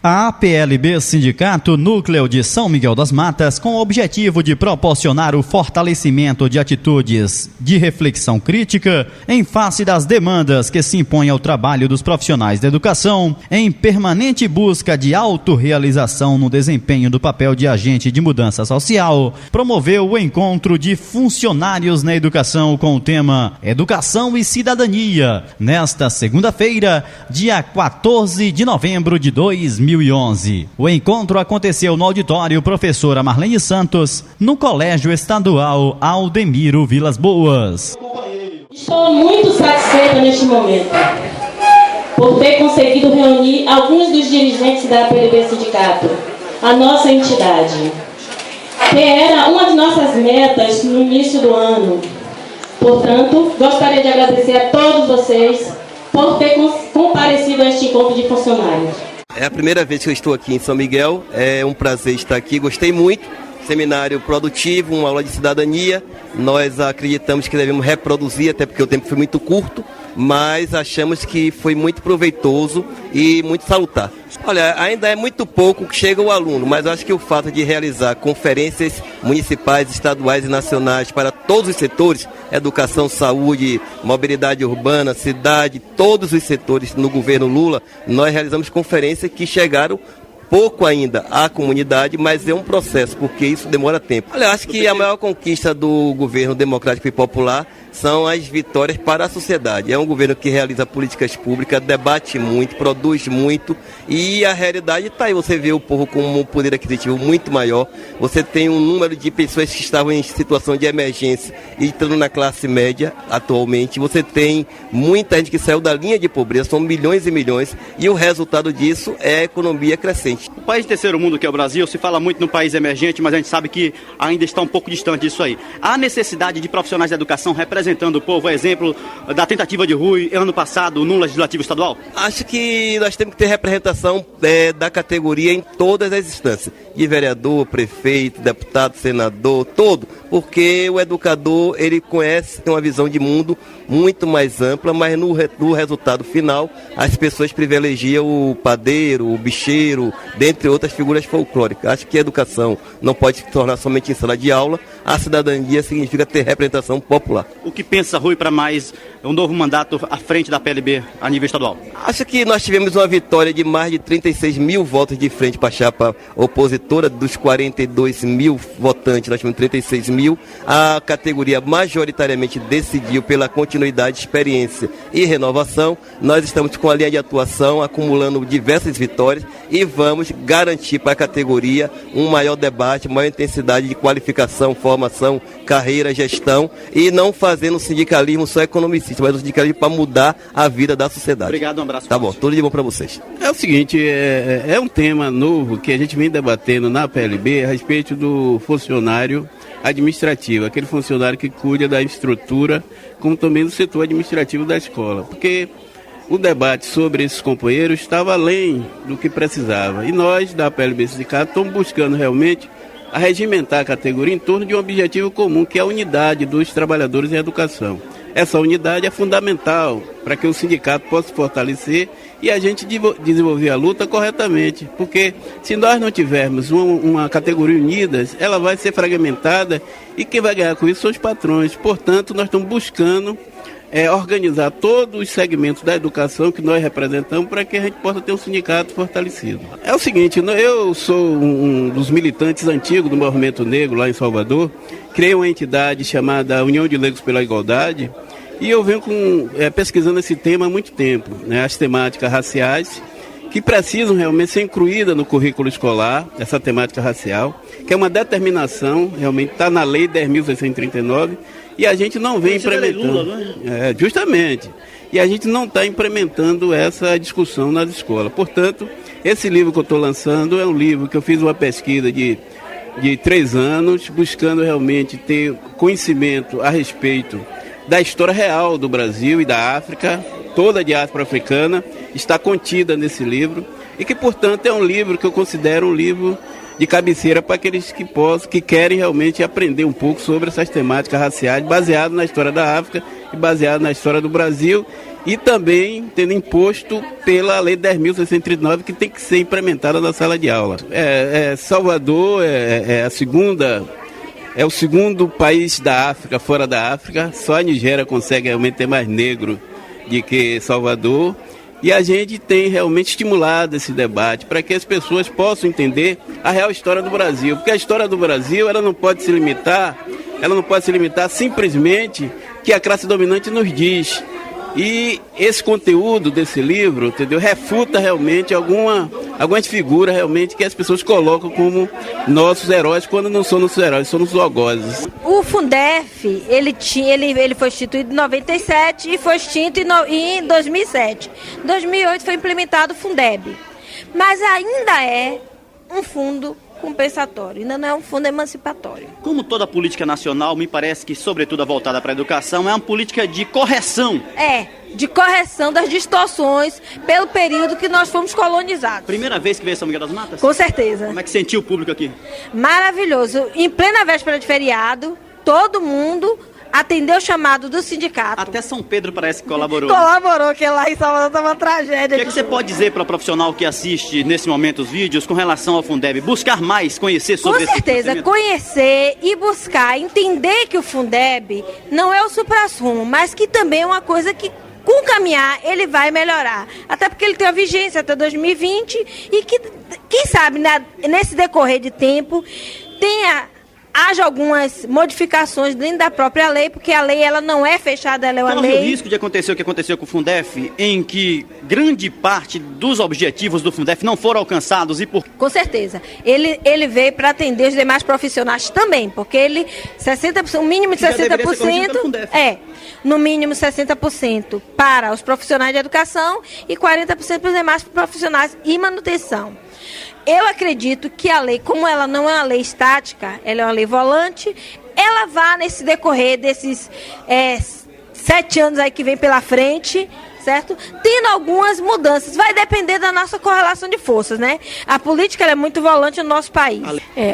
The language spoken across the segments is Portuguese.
A APLB Sindicato Núcleo de São Miguel das Matas, com o objetivo de proporcionar o fortalecimento de atitudes de reflexão crítica em face das demandas que se impõem ao trabalho dos profissionais da educação, em permanente busca de autorrealização no desempenho do papel de agente de mudança social, promoveu o encontro de funcionários na educação com o tema Educação e Cidadania, nesta segunda-feira, dia 14 de novembro de 2011. O encontro aconteceu no auditório Professora Marlene Santos, no Colégio Estadual Aldemiro Vilas Boas. Estou muito satisfeita neste momento por ter conseguido reunir alguns dos dirigentes da APLB Sindicato, a nossa entidade, que era uma de nossas metas no início do ano. Portanto, gostaria de agradecer a todos vocês por ter comparecido a este encontro de funcionários. É a primeira vez que eu estou aqui em São Miguel, é um prazer estar aqui, gostei muito. Seminário produtivo, uma aula de cidadania. Nós acreditamos que devemos reproduzir, até porque o tempo foi muito curto, mas achamos que foi muito proveitoso e muito salutar. Olha, ainda é muito pouco que chega o aluno, mas acho que o fato de realizar conferências municipais, estaduais e nacionais para todos os setores, educação, saúde, mobilidade urbana, cidade, todos os setores no governo Lula, nós realizamos conferências que chegaram pouco ainda à comunidade, mas é um processo, porque isso demora tempo. Olha, acho que a maior conquista do governo democrático e popular são as vitórias para a sociedade. É um governo que realiza políticas públicas, debate muito, produz muito, e a realidade está aí. Você vê o povo com um poder aquisitivo muito maior, você tem um número de pessoas que estavam em situação de emergência e entrando na classe média atualmente, você tem muita gente que saiu da linha de pobreza, são milhões e milhões, e o resultado disso é a economia crescente. O país terceiro mundo, que é o Brasil, se fala muito no país emergente, mas a gente sabe que ainda está um pouco distante disso aí. Há necessidade de profissionais da educação representando o povo, exemplo da tentativa de Rui ano passado no Legislativo Estadual? Acho que nós temos que ter representação da categoria em todas as instâncias, de vereador, prefeito, deputado, senador, todo, porque o educador, ele conhece, tem uma visão de mundo muito mais ampla, mas no resultado final, as pessoas privilegiam o padeiro, o bicheiro, dentre outras figuras folclóricas. Acho que a educação não pode se tornar somente em sala de aula, a cidadania significa ter representação popular. O que pensa Rui para mais um novo mandato à frente da PLB a nível estadual? Acho que nós tivemos uma vitória de mais de 36 mil votos de frente para a chapa opositora, dos 42 mil votantes, nós tivemos 36 mil. A categoria majoritariamente decidiu pela continuidade, experiência e renovação. Nós estamos com a linha de atuação, acumulando diversas vitórias e vamos garantir para a categoria um maior debate, maior intensidade de qualificação, formação, carreira, gestão, e não fazendo sindicalismo só economicista, mas um sindicalismo para mudar a vida da sociedade. Obrigado, um abraço. Tá bom, tudo de bom para vocês. É o seguinte, é um tema novo que a gente vem debatendo na PLB a respeito do funcionário administrativo, aquele funcionário que cuida da estrutura, como também do setor administrativo da escola, porque o debate sobre esses companheiros estava além do que precisava, e nós da PLB Sindicato estamos buscando realmente regimentar a categoria em torno de um objetivo comum, que é a unidade dos trabalhadores em educação. Essa unidade é fundamental para que o sindicato possa se fortalecer e a gente desenvolver a luta corretamente, porque se nós não tivermos uma categoria unida, ela vai ser fragmentada e quem vai ganhar com isso são os patrões. Portanto, nós estamos buscando organizar todos os segmentos da educação que nós representamos para que a gente possa ter um sindicato fortalecido. É o seguinte, eu sou um dos militantes antigos do Movimento Negro lá em Salvador, criei uma entidade chamada União de Negros pela Igualdade e eu venho pesquisando esse tema há muito tempo, né, as temáticas raciais que precisam realmente ser incluídas no currículo escolar, essa temática racial, que é uma determinação, realmente está na Lei 10.639, e a gente não vem implementando. Lula, né? Justamente. E a gente não está implementando essa discussão nas escolas. Portanto, esse livro que eu estou lançando é um livro que eu fiz uma pesquisa de 3 anos, buscando realmente ter conhecimento a respeito da história real do Brasil e da África, toda a diáspora africana está contida nesse livro, e que, portanto, é um livro que eu considero um livro de cabeceira para aqueles que querem realmente aprender um pouco sobre essas temáticas raciais, baseado na história da África e baseado na história do Brasil, e também tendo imposto pela Lei 10.639, que tem que ser implementada na sala de aula. Salvador é o segundo país da África, fora da África. Só a Nigéria consegue realmente ter mais negro do que Salvador. E a gente tem realmente estimulado esse debate para que as pessoas possam entender a real história do Brasil. Porque a história do Brasil, ela não pode se limitar simplesmente que a classe dominante nos diz. E esse conteúdo desse livro, entendeu, refuta realmente algumas figuras realmente que as pessoas colocam como nossos heróis, quando não são nossos heróis, são nossos algozes. O Fundef, ele foi instituído em 97 e foi extinto em 2007. Em 2008 foi implementado o Fundeb, mas ainda é um fundo compensatório, ainda não é um fundo emancipatório. Como toda política nacional, me parece que, sobretudo a voltada para a educação, é uma política de correção. De correção das distorções pelo período que nós fomos colonizados. Primeira vez que veio São Miguel das Matas? Com certeza. Como é que sentiu o público aqui? Maravilhoso. Em plena véspera de feriado, todo mundo atendeu o chamado do sindicato. Até São Pedro parece que colaborou. Colaborou, que lá em Salvador estava uma tragédia. O que você pode dizer para o profissional que assiste nesse momento os vídeos com relação ao Fundeb? Buscar mais, conhecer sobre esse procedimento? Com certeza, conhecer e buscar, entender que o Fundeb não é o supra-sumo, mas que também é uma coisa que, com o caminhar, ele vai melhorar. Até porque ele tem uma vigência até 2020 e que, quem sabe, nesse decorrer de tempo, haja algumas modificações dentro da própria lei, porque a lei ela não é fechada, ela é uma lei. Corre o risco de acontecer o que aconteceu com o Fundef, em que grande parte dos objetivos do Fundef não foram alcançados e por... Com certeza. Ele veio para atender os demais profissionais também, porque ele, 60%, o mínimo de 60%, no mínimo 60% para os profissionais de educação e 40% para os demais profissionais e manutenção. Eu acredito que a lei, como ela não é uma lei estática, ela é uma lei volante, ela vai nesse decorrer desses 7 anos aí que vem pela frente, certo? Tendo algumas mudanças. Vai depender da nossa correlação de forças, né? A política ela é muito volante no nosso país.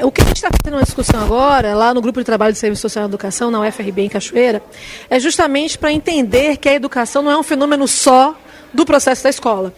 O que a gente está fazendo uma discussão agora, lá no Grupo de Trabalho de Serviço Social e Educação, na UFRB em Cachoeira, é justamente para entender que a educação não é um fenômeno só do processo da escola.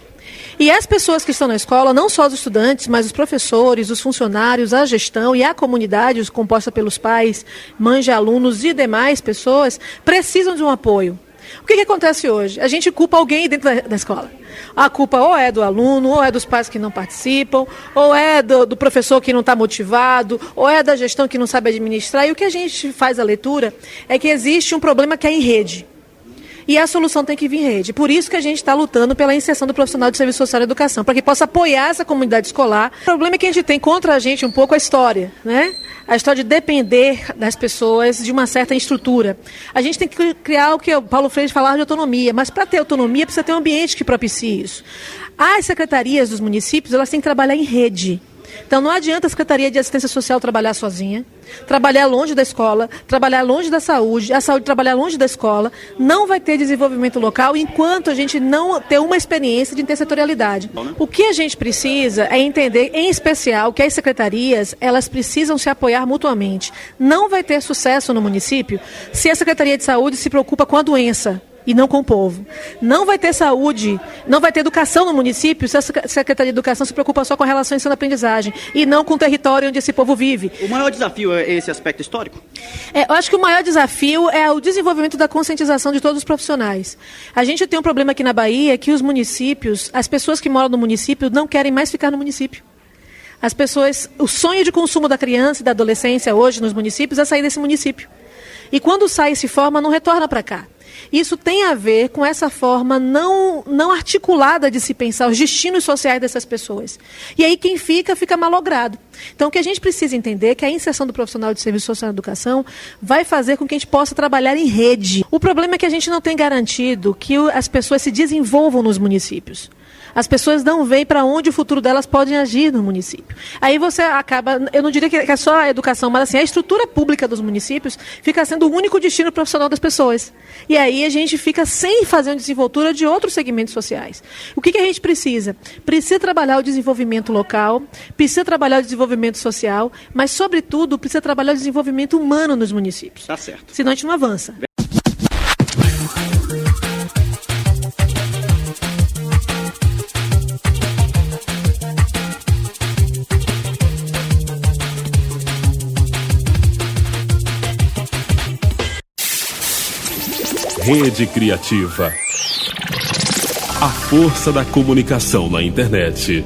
E as pessoas que estão na escola, não só os estudantes, mas os professores, os funcionários, a gestão e a comunidade composta pelos pais, mães de alunos e demais pessoas, precisam de um apoio. O que acontece hoje? A gente culpa alguém dentro da escola. A culpa ou é do aluno, ou é dos pais que não participam, ou é do professor que não está motivado, ou é da gestão que não sabe administrar. E o que a gente faz a leitura é que existe um problema que é em rede. E a solução tem que vir em rede. Por isso que a gente está lutando pela inserção do profissional de serviço social e educação, para que possa apoiar essa comunidade escolar. O problema é que a gente tem contra a gente um pouco a história, né? A história de depender das pessoas de uma certa estrutura. A gente tem que criar o que o Paulo Freire falava de autonomia, mas para ter autonomia precisa ter um ambiente que propicie isso. As secretarias dos municípios, elas têm que trabalhar em rede. Então não adianta a Secretaria de Assistência Social trabalhar sozinha, trabalhar longe da escola, trabalhar longe da saúde, a saúde trabalhar longe da escola, não vai ter desenvolvimento local enquanto a gente não ter uma experiência de intersetorialidade. O que a gente precisa é entender, em especial, que as secretarias, elas precisam se apoiar mutuamente. Não vai ter sucesso no município se a Secretaria de Saúde se preocupa com a doença e não com o povo. Não vai ter saúde, não vai ter educação no município se a Secretaria de Educação se preocupa só com a relação ensino-aprendizagem e não com o território onde esse povo vive. O maior desafio é esse aspecto histórico? Eu acho que o maior desafio é o desenvolvimento da conscientização de todos os profissionais. A gente tem um problema aqui na Bahia que os municípios, as pessoas que moram no município não querem mais ficar no município. As pessoas, o sonho de consumo da criança e da adolescência hoje nos municípios é sair desse município. E quando sai e se forma, não retorna para cá. Isso tem a ver com essa forma não articulada de se pensar os destinos sociais dessas pessoas. E aí quem fica malogrado. Então o que a gente precisa entender é que a inserção do profissional de serviço social e educação vai fazer com que a gente possa trabalhar em rede. O problema é que a gente não tem garantido que as pessoas se desenvolvam nos municípios. As pessoas não veem para onde o futuro delas pode agir no município. Aí você acaba, eu não diria que é só a educação, mas assim, a estrutura pública dos municípios fica sendo o único destino profissional das pessoas. E aí a gente fica sem fazer uma desenvoltura de outros segmentos sociais. O que a gente precisa? Precisa trabalhar o desenvolvimento local, precisa trabalhar o desenvolvimento social, mas, sobretudo, precisa trabalhar o desenvolvimento humano nos municípios. Tá certo. Senão a gente não avança. Rede Criativa. A força da comunicação na internet.